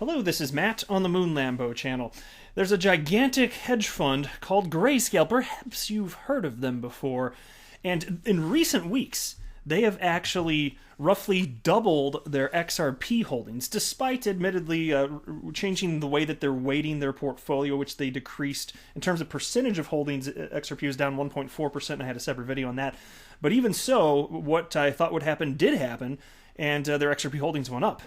Hello, this is Matt on the Moon Lambo channel. There's a gigantic hedge fund called Grayscale. Perhaps you've heard of them before. And in recent weeks, they have actually roughly doubled their XRP holdings, despite admittedly changing the way that they're weighting their portfolio, which they decreased in terms of percentage of holdings. XRP was down 1.4%, and I had a separate video on that. But even so, what I thought would happen did happen, and their XRP holdings went up.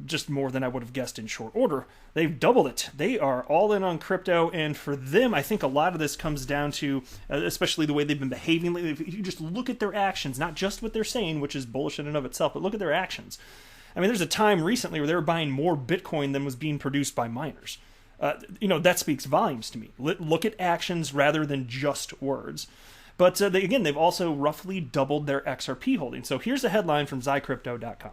Just more than I would have guessed in short order. They've doubled it. They are all in on crypto, and for them, I think a lot of this comes down to, especially the way they've been behaving lately. If you just look at their actions, not just what they're saying, which is bullish in and of itself, but look at their actions. I mean, there's a time recently where they were buying more Bitcoin than was being produced by miners. That speaks volumes to me. Look at actions rather than just words. But they've also roughly doubled their XRP holdings. So here's a headline from zycrypto.com.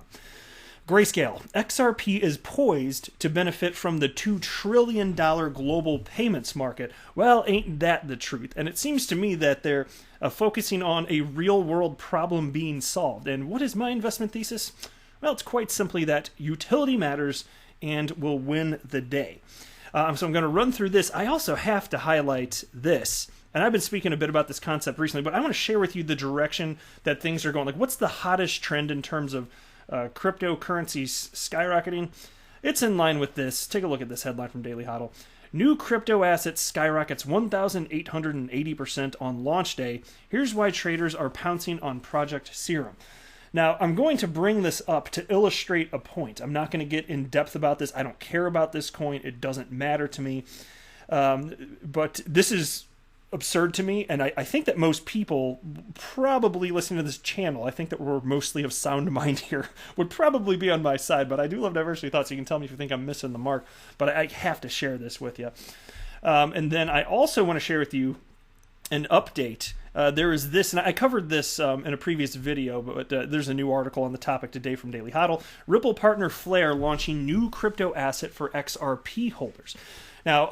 Grayscale XRP is poised to benefit from the $2 trillion global payments market. Well, ain't that the truth? And it seems to me that they're focusing on a real-world problem being solved. And what is my investment thesis? Well, it's quite simply that utility matters and will win the day. So I'm going to run through this. I also have to highlight this. And I've been speaking a bit about this concept recently, but I want to share with you the direction that things are going. Like, what's the hottest trend in terms of cryptocurrencies skyrocketing? It's in line with this. Take a look at this headline from Daily Hodl. New crypto assets skyrockets 1,880% on launch day. Here's why traders are pouncing on Project Serum. Now, I'm going to bring this up to illustrate a point. I'm not going to get in depth about this. I don't care about this coin. It doesn't matter to me. But this is absurd to me, and I think that most people probably listening to this channel, I think that we're mostly of sound mind here, would probably be on my side, but I do love diversity of thought, so you can tell me if you think I'm missing the mark, but I have to share this with you. And then I also want to share with you an update. There is this, and I covered this in a previous video, but there's a new article on the topic today from Daily Hodl. Ripple partner Flare launching new crypto asset for XRP holders. Now,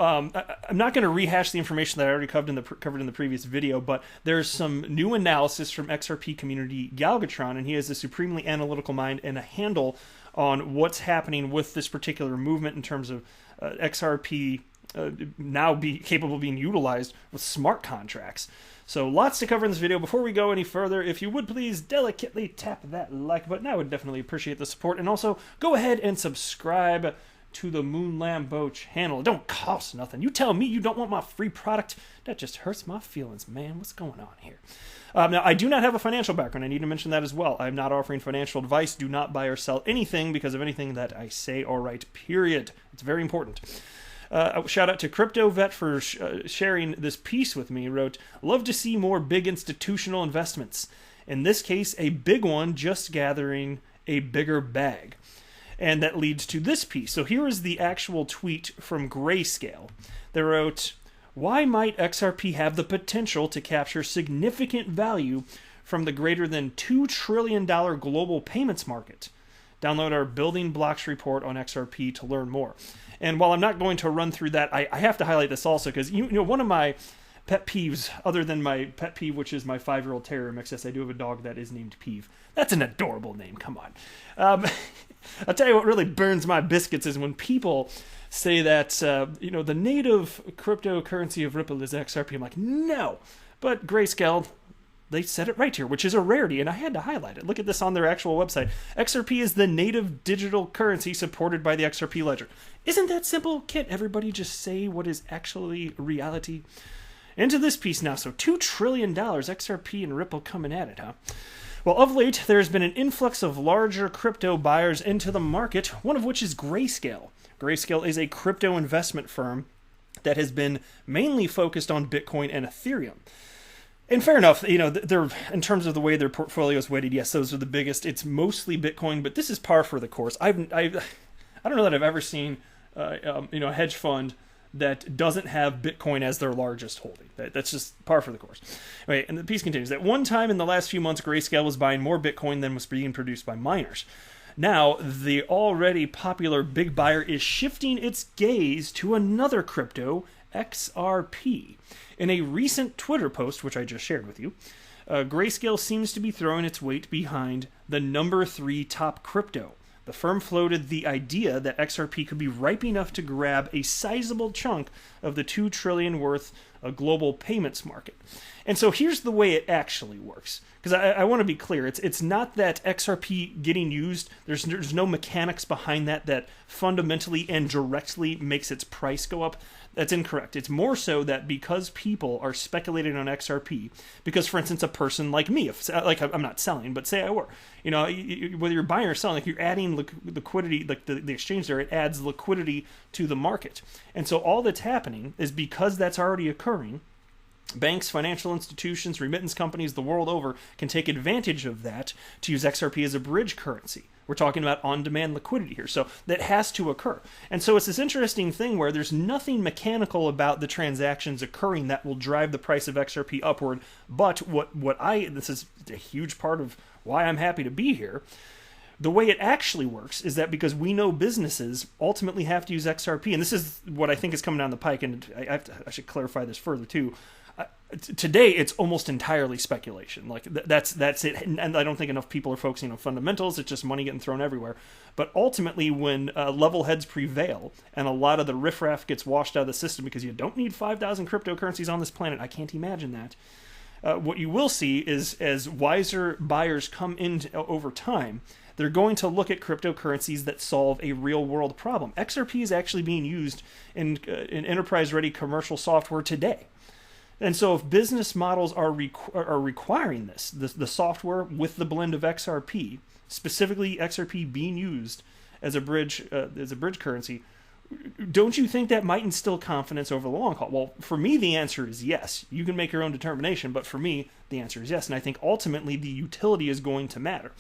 I'm not going to rehash the information that I already covered in the previous video, but there's some new analysis from XRP community Galgatron, and he has a supremely analytical mind and a handle on what's happening with this particular movement in terms of XRP now be capable of being utilized with smart contracts. So lots to cover in this video. Before we go any further, if you would please delicately tap that like button. I would definitely appreciate the support. And also go ahead and subscribe to the Moon Lambo channel. It don't cost nothing. You tell me you don't want my free product. That just hurts my feelings, man. What's going on here? Now, I do not have a financial background. I need to mention that as well. I'm not offering financial advice. Do not buy or sell anything because of anything that I say or write, period. It's very important. Shout out to Crypto Vet for sharing this piece with me. He wrote, love to see more big institutional investments. In this case, a big one just gathering a bigger bag. And that leads to this piece. So here is the actual tweet from Grayscale. They wrote, why might XRP have the potential to capture significant value from the greater than $2 trillion global payments market? Download our Building Blocks report on XRP to learn more. And while I'm not going to run through that, I have to highlight this also because one of my pet peeves, other than my pet peeve, which is my 5-year-old terrier mix. Yes, I do have a dog that is named Peeve. That's an adorable name. Come on. I'll tell you what really burns my biscuits is when people say that, the native cryptocurrency of Ripple is XRP. I'm like, no. But Grayscale, they said it right here, which is a rarity, and I had to highlight it. Look at this on their actual website. XRP is the native digital currency supported by the XRP ledger. Isn't that simple? Can't everybody just say what is actually reality? Into this piece now. So $2 trillion, XRP and Ripple coming at it, huh? Well, of late, there's been an influx of larger crypto buyers into the market, one of which is Grayscale. Grayscale is a crypto investment firm that has been mainly focused on Bitcoin and Ethereum. And fair enough, they're in terms of the way their portfolio is weighted, yes, those are the biggest. It's mostly Bitcoin, but this is par for the course. I don't know that I've ever seen a hedge fund that doesn't have Bitcoin as their largest holding. That's just par for the course. Anyway, and the piece continues. At one time in the last few months, Grayscale was buying more Bitcoin than was being produced by miners. Now, the already popular big buyer is shifting its gaze to another crypto, XRP. In a recent Twitter post, which I just shared with you, Grayscale seems to be throwing its weight behind the number 3 top crypto, The firm floated the idea that XRP could be ripe enough to grab a sizable chunk of the $2 trillion worth global payments market. And so here's the way it actually works. Because I want to be clear, it's not that XRP getting used, there's no mechanics behind that fundamentally and directly makes its price go up. That's incorrect. It's more so that because people are speculating on XRP, because, for instance, a person like me, like I'm not selling, but say I were, whether you're buying or selling, like you're adding liquidity, like the exchange there, it adds liquidity to the market. And so all that's happening is because that's already occurring, banks, financial institutions, remittance companies the world over can take advantage of that to use XRP as a bridge currency. We're talking about on-demand liquidity here, so that has to occur. And so it's this interesting thing where there's nothing mechanical about the transactions occurring that will drive the price of XRP upward, but this is a huge part of why I'm happy to be here. The way it actually works is that because we know businesses ultimately have to use XRP, and this is what I think is coming down the pike, and I should clarify this further too. Today, it's almost entirely speculation. Like that's it, and I don't think enough people are focusing on fundamentals. It's just money getting thrown everywhere. But ultimately, when level heads prevail and a lot of the riffraff gets washed out of the system, because you don't need 5,000 cryptocurrencies on this planet, I can't imagine that. What you will see is as wiser buyers come in over time, they're going to look at cryptocurrencies that solve a real-world problem. XRP is actually being used in enterprise-ready commercial software today. And so if business models are requiring the software with the blend of XRP, specifically XRP being used as a bridge currency, don't you think that might instill confidence over the long haul? Well, for me, the answer is yes. You can make your own determination, but for me, the answer is yes. And I think ultimately the utility is going to matter.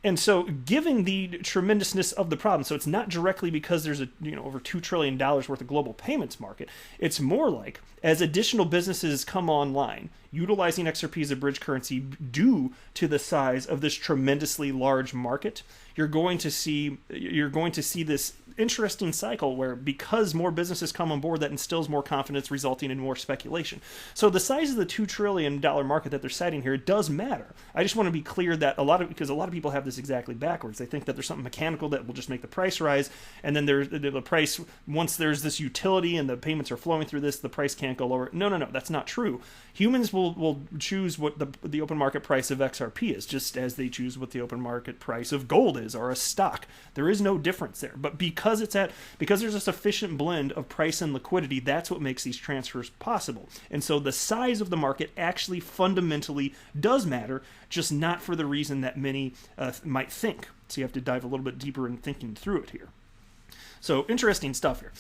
And so, given the tremendousness of the problem, so it's not directly because there's over $2 trillion worth of global payments market. It's more like as additional businesses come online, utilizing XRP as a bridge currency due to the size of this tremendously large market, you're going to see this interesting cycle where because more businesses come on board, that instills more confidence, resulting in more speculation. So the size of the $2 trillion market that they're citing here does matter. I just want to be clear that because a lot of people have this exactly backwards. They think that there's something mechanical that will just make the price rise, and then there's the price, once there's this utility and the payments are flowing through this, the price can't go lower. No, that's not true. Humans will choose what the open market price of XRP is, just as they choose what the open market price of gold is or a stock. There is no difference there. But because there's a sufficient blend of price and liquidity, that's what makes these transfers possible. And so the size of the market actually fundamentally does matter, just not for the reason that many might think. So you have to dive a little bit deeper in thinking through it here. So interesting stuff here.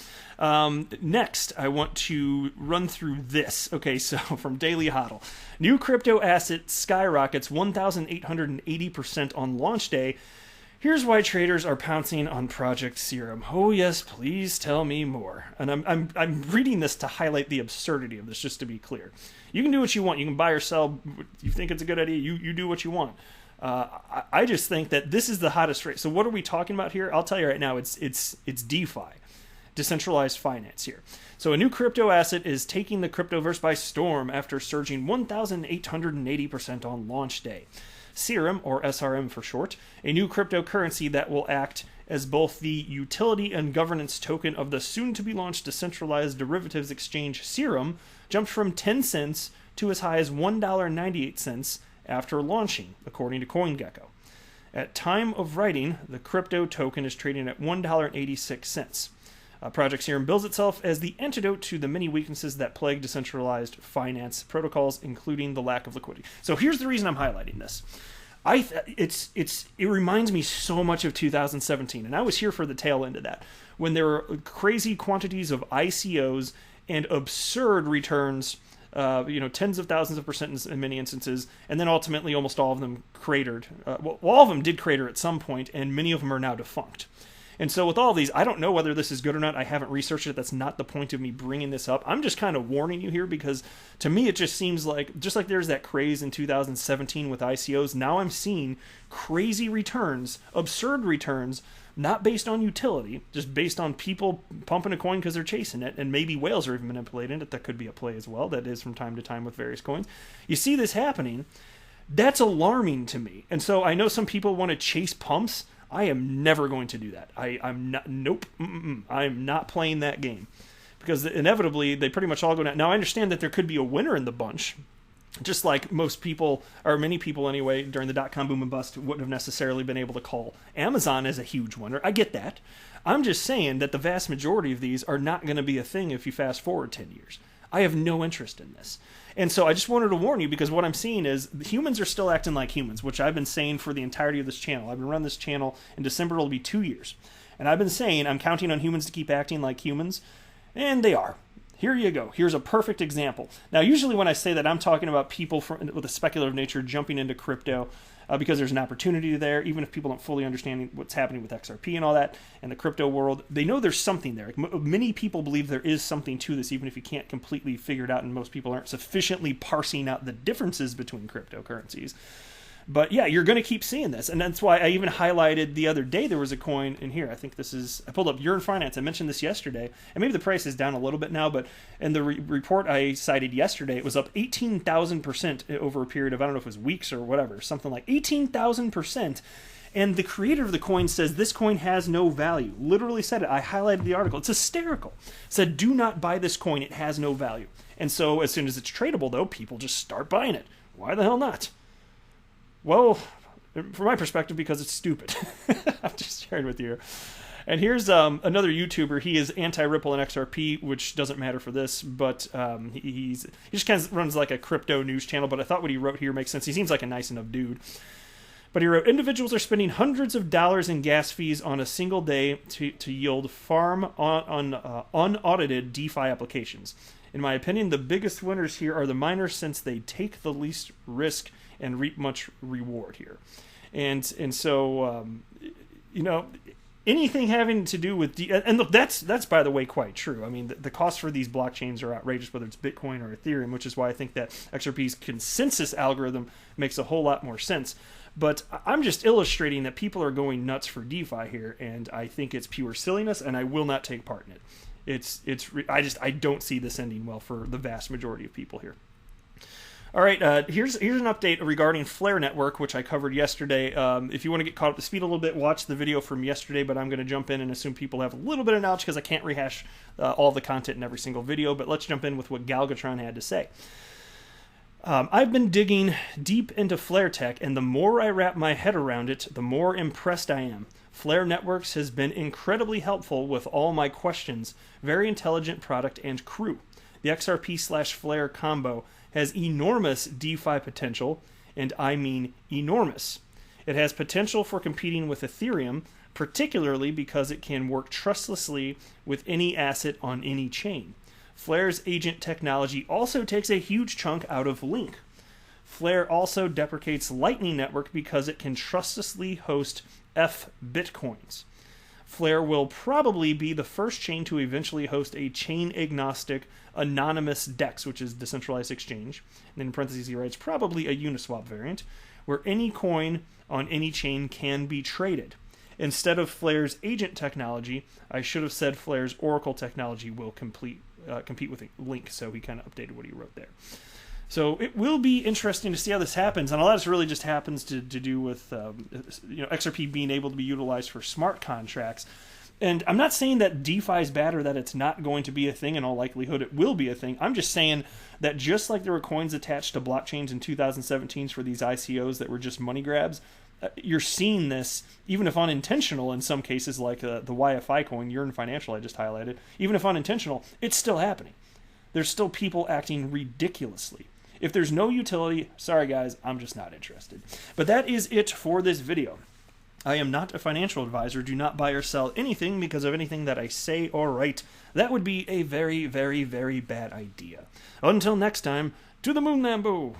Next, I want to run through this. Okay, so from Daily Hodl. New crypto asset skyrockets 1,880% on launch day. Here's why traders are pouncing on Project Serum. Oh yes, please tell me more. And I'm reading this to highlight the absurdity of this, just to be clear. You can do what you want. You can buy or sell. If you think it's a good idea, you do what you want. I just think that this is the hottest rate. So what are we talking about here? I'll tell you right now, it's DeFi, decentralized finance here. So a new crypto asset is taking the cryptoverse by storm after surging 1,880% on launch day. Serum, or SRM for short, a new cryptocurrency that will act as both the utility and governance token of the soon-to-be-launched decentralized derivatives exchange Serum, jumped from 10 cents to as high as $1.98 after launching, according to CoinGecko. At time of writing, the crypto token is trading at $1.86. Project Serum bills itself as the antidote to the many weaknesses that plague decentralized finance protocols, including the lack of liquidity. So here's the reason I'm highlighting this. It reminds me so much of 2017, and I was here for the tail end of that, when there were crazy quantities of ICOs and absurd returns, tens of thousands of percent in many instances, and then ultimately almost all of them cratered. All of them did crater at some point, and many of them are now defunct. And so with all these, I don't know whether this is good or not. I haven't researched it. That's not the point of me bringing this up. I'm just kind of warning you here because to me it just seems like, just like there's that craze in 2017 with ICOs, now I'm seeing crazy returns, absurd returns, not based on utility, just based on people pumping a coin because they're chasing it, and maybe whales are even manipulating it. That could be a play as well. That is from time to time with various coins. You see this happening. That's alarming to me. And so I know some people want to chase pumps. I am never going to do that. I'm not, nope, I'm not playing that game. Because inevitably, they pretty much all go down. Now, I understand that there could be a winner in the bunch, just like most people, or many people anyway, during the dot-com boom and bust wouldn't have necessarily been able to call Amazon as a huge winner. I get that. I'm just saying that the vast majority of these are not going to be a thing if you fast forward 10 years. I have no interest in this. And so I just wanted to warn you, because what I'm seeing is humans are still acting like humans, which I've been saying for the entirety of this channel. I've been running this channel. In December, it'll be 2 years. And I've been saying I'm counting on humans to keep acting like humans, and they are. Here you go. Here's a perfect example. Now, usually when I say that, I'm talking about people with a speculative nature jumping into crypto because there's an opportunity there, even if people don't fully understand what's happening with XRP and all that, and the crypto world. They know there's something there. Many people believe there is something to this, even if you can't completely figure it out, and most people aren't sufficiently parsing out the differences between cryptocurrencies. But yeah, you're going to keep seeing this. And that's why I even highlighted the other day there was a coin in here. I think this is, I pulled up Yearn Finance. I mentioned this yesterday. And maybe the price is down a little bit now, but in the report I cited yesterday, it was up 18,000% over a period of, I don't know if it was weeks or whatever, something like 18,000%. And the creator of the coin says this coin has no value. Literally said it. I highlighted the article. It's hysterical. Said, do not buy this coin. It has no value. And so as soon as it's tradable, though, people just start buying it. Why the hell not? Well, from my perspective, because it's stupid. I'm just sharing with you. And here's another YouTuber. He is anti-Ripple and XRP, which doesn't matter for this, but he just kind of runs like a crypto news channel. But I thought what he wrote here makes sense. He seems like a nice enough dude. But he wrote, individuals are spending hundreds of dollars in gas fees on a single day to yield farm on unaudited DeFi applications. In my opinion, the biggest winners here are the miners, since they take the least risk and reap much reward here. And so, anything having to do with... and look, that's by the way, quite true. I mean, the costs for these blockchains are outrageous, whether it's Bitcoin or Ethereum, which is why I think that XRP's consensus algorithm makes a whole lot more sense. But I'm just illustrating that people are going nuts for DeFi here, and I think it's pure silliness, and I will not take part in it. I don't see this ending well for the vast majority of people here. All right, here's an update regarding Flare Network, which I covered yesterday. If you want to get caught up to speed a little bit, watch the video from yesterday, but I'm going to jump in and assume people have a little bit of knowledge because I can't rehash all the content in every single video, but let's jump in with what Galgatron had to say. I've been digging deep into Flare tech, and the more I wrap my head around it, the more impressed I am. Flare Networks has been incredibly helpful with all my questions. Very intelligent product and crew. The XRP/Flare combo has enormous DeFi potential, and I mean enormous. It has potential for competing with Ethereum, particularly because it can work trustlessly with any asset on any chain. Flare's agent technology also takes a huge chunk out of Link. Flare also deprecates Lightning Network because it can trustlessly host F Bitcoins. Flare will probably be the first chain to eventually host a chain-agnostic anonymous DEX, which is decentralized exchange. And then in parentheses he writes, probably a Uniswap variant, where any coin on any chain can be traded. Instead of Flare's agent technology, I should have said Flare's Oracle technology will compete with Link, so he kind of updated what he wrote there. So it will be interesting to see how this happens, and a lot of this really just happens to do with XRP being able to be utilized for smart contracts. And I'm not saying that DeFi is bad or that it's not going to be a thing. In all likelihood, it will be a thing. I'm just saying that just like there were coins attached to blockchains in 2017 for these ICOs that were just money grabs, you're seeing this, even if unintentional in some cases, like the YFI coin, Yearn Financial I just highlighted, even if unintentional, it's still happening. There's still people acting ridiculously. If there's no utility, sorry guys, I'm just not interested. But that is it for this video. I am not a financial advisor. Do not buy or sell anything because of anything that I say or write. That would be a very, very, very bad idea. Until next time, to the moon, Lambo!